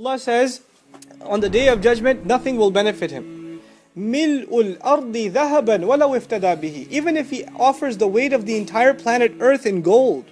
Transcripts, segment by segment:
Allah says, on the day of judgment, nothing will benefit him. مِلْءُ الْأَرْضِ ذَهَبًا وَلَوْ اِفْتَدَى بِهِ. Even if he offers the weight of the entire planet Earth in gold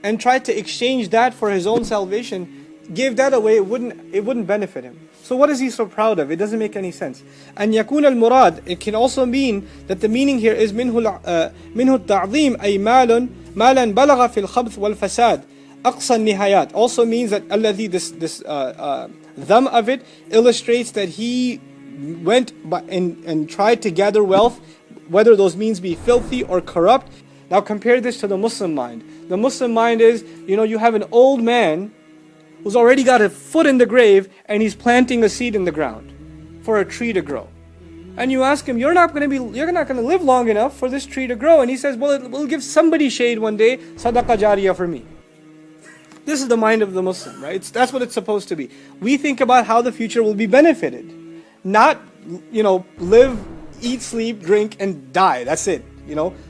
and tried to exchange that for his own salvation, gave that away, it wouldn't benefit him. So what is he so proud of? It doesn't make any sense. And يكون المراد, it can also mean that the meaning here is منه التعظيم أي مالا بلغ في الخبث والفساد أقصى النهايات. Also means that الذي, this dham of it illustrates that he went and tried to gather wealth, whether those means be filthy or corrupt. Now compare this to the Muslim mind. The Muslim mind is, you have an old man who's already got a foot in the grave and he's planting a seed in the ground for a tree to grow. And you ask him, you're not going to live long enough for this tree to grow. And he says, well, it will give somebody shade one day, sadaqah jariyah for me. This is the mind of the Muslim, right? That's what it's supposed to be. We think about how the future will be benefited. Not, live, eat, sleep, drink, and die. That's it.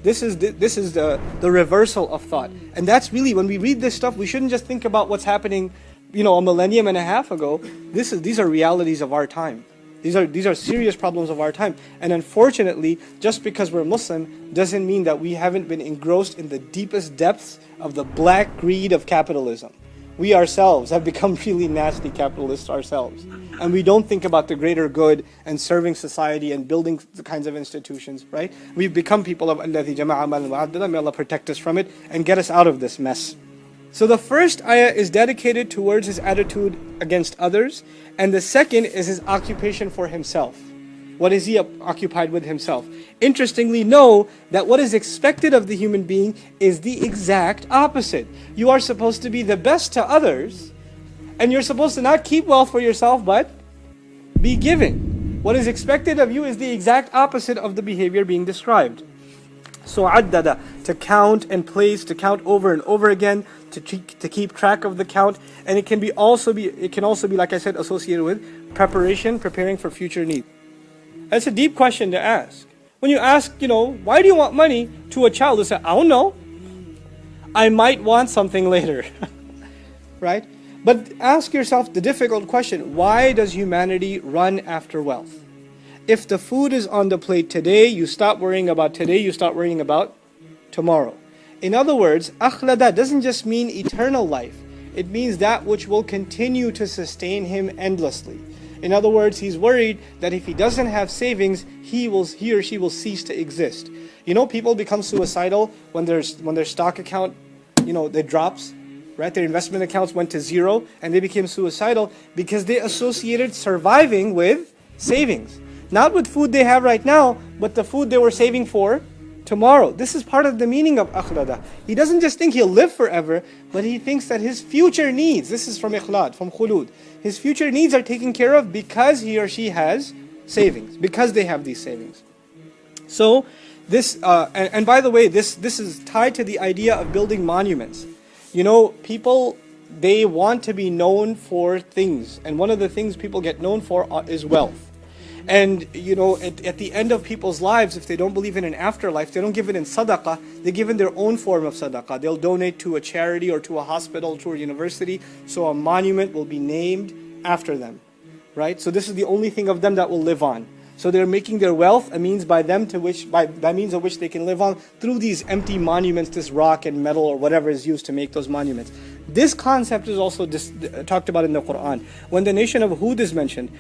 This is the reversal of thought. And that's really, when we read this stuff, we shouldn't just think about what's happening, a millennium and a half ago. These are realities of our time. These are serious problems of our time. And unfortunately, just because we're Muslim doesn't mean that we haven't been engrossed in the deepest depths of the black greed of capitalism. We ourselves have become really nasty capitalists ourselves. And we don't think about the greater good and serving society and building the kinds of institutions, right? We've become people of الَّذِي جَمَعَ مَالًا وَعَدَّدًا. May Allah protect us from it and get us out of this mess. So the first ayah is dedicated towards his attitude against others, and the second is his occupation for himself. What is he occupied with himself? Interestingly, know that what is expected of the human being is the exact opposite. You are supposed to be the best to others, and you're supposed to not keep wealth for yourself, but be giving. What is expected of you is the exact opposite of the behavior being described. So addada, to count and place, to count over and over again, to keep track of the count, and it can also be, like I said, associated with preparing for future need. That's a deep question to ask. When you ask, why do you want money, to a child, they say, I don't know. I might want something later. Right? But ask yourself the difficult question, why does humanity run after wealth? If the food is on the plate today, you stop worrying about today, you start worrying about tomorrow. In other words, akhlada doesn't just mean eternal life. It means that which will continue to sustain him endlessly. In other words, he's worried that if he doesn't have savings, he or she will cease to exist. People become suicidal when their stock account, it drops, right? Their investment accounts went to zero and they became suicidal because they associated surviving with savings. Not with food they have right now, but the food they were saving for tomorrow. This is part of the meaning of akhlada. He doesn't just think he'll live forever, but he thinks that his future needs, this is from ikhlad, from khulud, his future needs are taken care of because he or she has savings, because they have these savings. So this, and by the way, this is tied to the idea of building monuments. People, they want to be known for things, and one of the things people get known for is wealth. And at the end of people's lives, if they don't believe in an afterlife, they don't give it in sadaqah, they give in their own form of sadaqah. They'll donate to a charity or to a hospital, to a university, so a monument will be named after them, right? So this is the only thing of them that will live on. So they're making their wealth a means by means of which they can live on through these empty monuments, this rock and metal or whatever is used to make those monuments. This concept is also talked about in the Quran. When the nation of Hud is mentioned,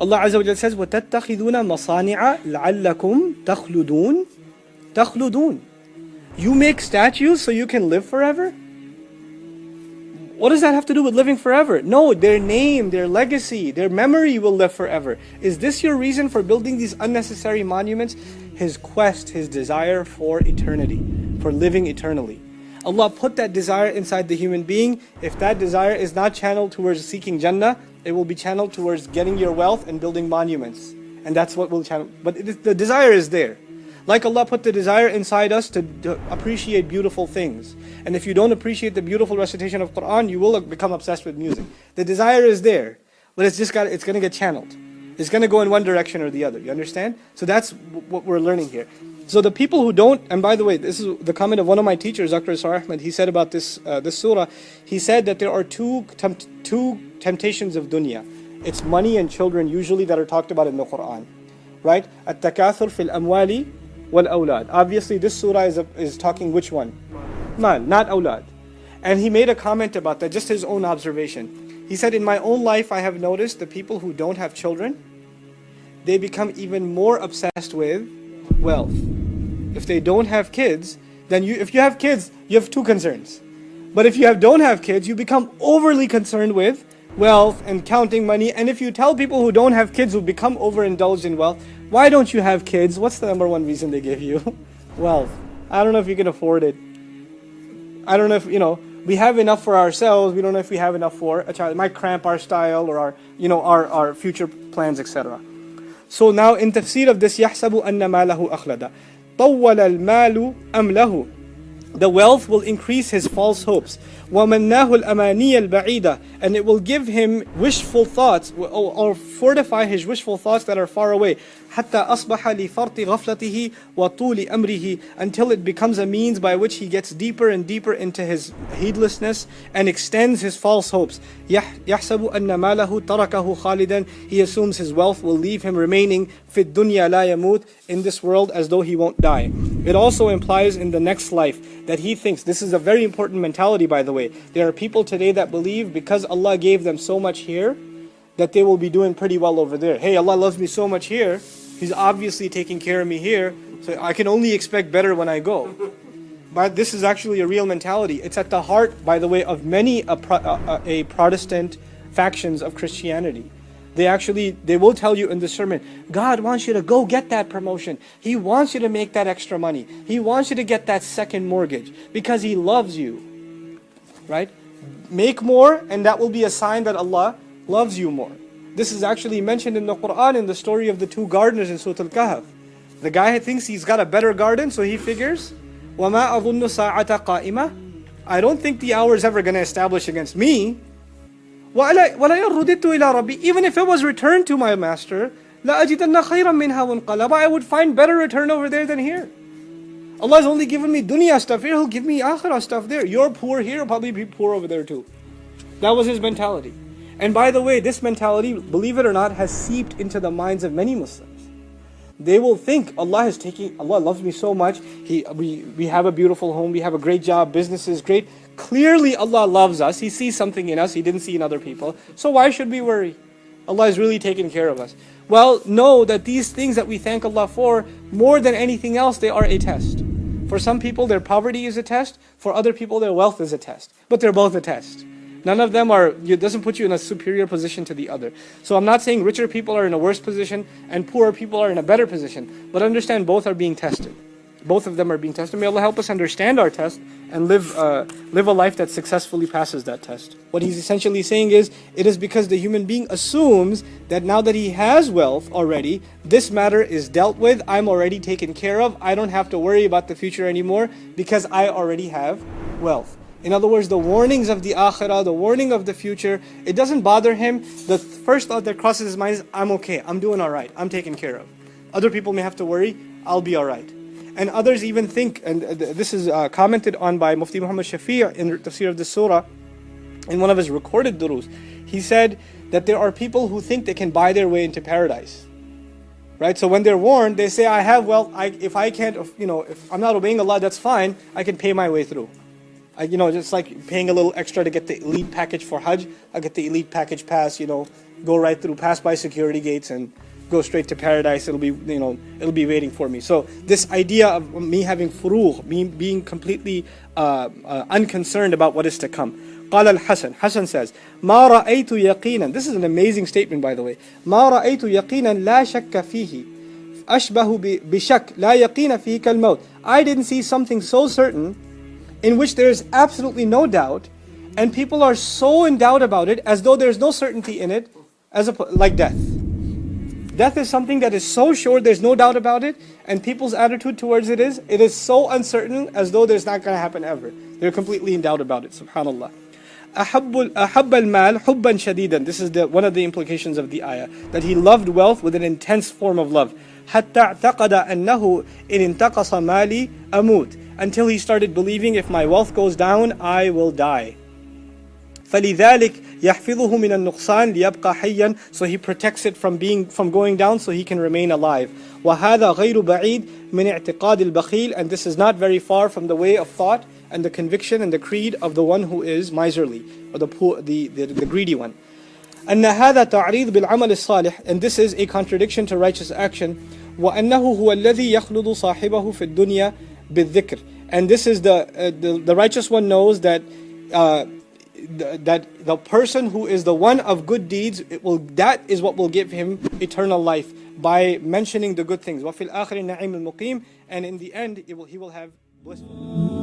Allah Azza wa Jalla says, وَتَتَّخِذُونَ مَصَانِعَ لَعَلَّكُمْ تَخْلُدُونَ. تَخْلُدُونَ. You make statues so you can live forever? What does that have to do with living forever? No, their name, their legacy, their memory will live forever. Is this your reason for building these unnecessary monuments? His quest, his desire for eternity, for living eternally. Allah put that desire inside the human being. If that desire is not channeled towards seeking Jannah, it will be channeled towards getting your wealth and building monuments. And that's what will channel. But the desire is there. Like Allah put the desire inside us to appreciate beautiful things. And if you don't appreciate the beautiful recitation of Quran, you will become obsessed with music. The desire is there, but it's going to get channeled. It's going to go in one direction or the other. You understand? So that's what we're learning here. So the people who don't, and by the way, this is the comment of one of my teachers, Dr. Israr Ahmed. He said about this surah, he said that there are two temptations of dunya. It's money and children usually that are talked about in the Quran. Right? At-takathur fil amwali wal awlad. Obviously this surah is talking which one? Mal, not awlad. And he made a comment about that, just his own observation. He said, in my own life I have noticed the people who don't have children, they become even more obsessed with wealth. If they don't have kids, then if you have kids, you have two concerns. But if you don't have kids, you become overly concerned with wealth and counting money. And if you tell people who don't have kids, who become overindulged in wealth, why don't you have kids? What's the number one reason they give you? Wealth. I don't know if you can afford it. I don't know if, we have enough for ourselves. We don't know if we have enough for a child. It might cramp our style or our future plans, etc. So now in tafsir of this, يَحْسَبُ أَنَّ مَالَهُ أَخْلَدَ طَوَّلَ الْمَالُ أَمْ لَهُ. The wealth will increase his false hopes. وَمَنَّاهُ الْأَمَانِيَ الْبَعِيدَ. And it will give him wishful thoughts or fortify his wishful thoughts that are far away. حَتَّى أَصْبَحَ لِفَرْطِ غَفْلَتِهِ وَطُولِ أَمْرِهِ. Until it becomes a means by which he gets deeper and deeper into his heedlessness and extends his false hopes. يَحْسَبُ أَنَّ مَالَهُ تَرَكَهُ خَالِدًا. He assumes his wealth will leave him remaining فِي الدُّنْيَا لَا يَمُوتُ. In this world as though he won't die. It also implies in the next life that he thinks, this is a very important mentality by the way. There are people today that believe because Allah gave them so much here, that they will be doing pretty well over there. Hey, Allah loves me so much here, He's obviously taking care of me here, so I can only expect better when I go. But this is actually a real mentality. It's at the heart, by the way, of many a Protestant factions of Christianity. They will tell you in the sermon, God wants you to go get that promotion. He wants you to make that extra money. He wants you to get that second mortgage because He loves you. Right? Make more and that will be a sign that Allah loves you more. This is actually mentioned in the Quran in the story of the two gardeners in Surah Al-Kahf. The guy thinks he's got a better garden, so he figures, وَمَا أَظُنُّ سَاعَةَ قَائِمَةً. I don't think the hour is ever going to establish against me. وَلَا يَرُّدِدْتُ إِلَىٰ رَبِّي. Even if it was returned to my master, لَأَجِدَنَّ خَيْرًا مِنْهَا وَانْقَلَبًا. I would find better return over there than here. Allah has only given me dunya stuff here, He'll give me akhirah stuff there. You're poor here, I'll probably be poor over there too. That was his mentality. And by the way, this mentality, believe it or not, has seeped into the minds of many Muslims. They will think Allah loves me so much, we have a beautiful home, we have a great job, business is great. Clearly Allah loves us, He sees something in us He didn't see in other people. So why should we worry? Allah is really taking care of us. Well, know that these things that we thank Allah for, more than anything else, they are a test. For some people, their poverty is a test. For other people, their wealth is a test. But they're both a test. None of them it doesn't put you in a superior position to the other. So I'm not saying richer people are in a worse position and poorer people are in a better position. But understand both are being tested. Both of them are being tested. May Allah help us understand our test and live a life that successfully passes that test. What he's essentially saying is, it is because the human being assumes that now that he has wealth already, this matter is dealt with, I'm already taken care of, I don't have to worry about the future anymore because I already have wealth. In other words, the warnings of the akhirah, the warning of the future, it doesn't bother him. The first thought that crosses his mind is, I'm okay, I'm doing alright, I'm taken care of. Other people may have to worry, I'll be alright. And others even think, and this is commented on by Mufti Muhammad Shafi' in the tafsir of this surah, in one of his recorded durus. He said that there are people who think they can buy their way into paradise. Right? So when they're warned, they say, I have wealth, if I'm not obeying Allah, that's fine, I can pay my way through. Just like paying a little extra to get the elite package for Hajj, I get the elite package pass, go right through, pass by security gates and go straight to paradise. It'll be waiting for me. So this idea of me having furugh, me being completely unconcerned about what is to come. قال الحسن, Hassan says, ما رأيت يقينا. This is an amazing statement, by the way. ما رأيت يقينا لا شك فيه أشبه بشك لا يقين فيه كالموت. I didn't see something so certain in which there is absolutely no doubt, and people are so in doubt about it as though there's no certainty in it, like death. Death is something that is so sure, there's no doubt about it, and people's attitude towards it is so uncertain as though there's not going to happen ever. They're completely in doubt about it, subhanallah. أحب المال حبا شديدا. This is one of the implications of the ayah, that he loved wealth with an intense form of love. حتى اعتقد أنه إن انتقص مالي أموت. Until he started believing, if my wealth goes down, I will die. فَلِذَلِكَ يَحْفِظُهُ مِنَ النُّقْصَانِ لِيَبْقَى حَيًّا. So he protects it from going down so he can remain alive. وَهَذَا غَيْرُ بَعِيدٍ مِنْ اعْتِقَادِ الْبَخِيلِ. And this is not very far from the way of thought and the conviction and the creed of the one who is miserly, or the poor, the greedy one. أن هذا تعريض بالعمل الصالح. And this is a contradiction to righteous action. وأنه هو الذي يخلد صاحبه في الدنيا بالذكر. And this is the righteous one knows that that the person who is the one of good deeds, that is what will give him eternal life, by mentioning the good things. وَفِي الْآخِرِ النَّعِيمُ الْمُقِيمُ. And in the end, he will have blissful.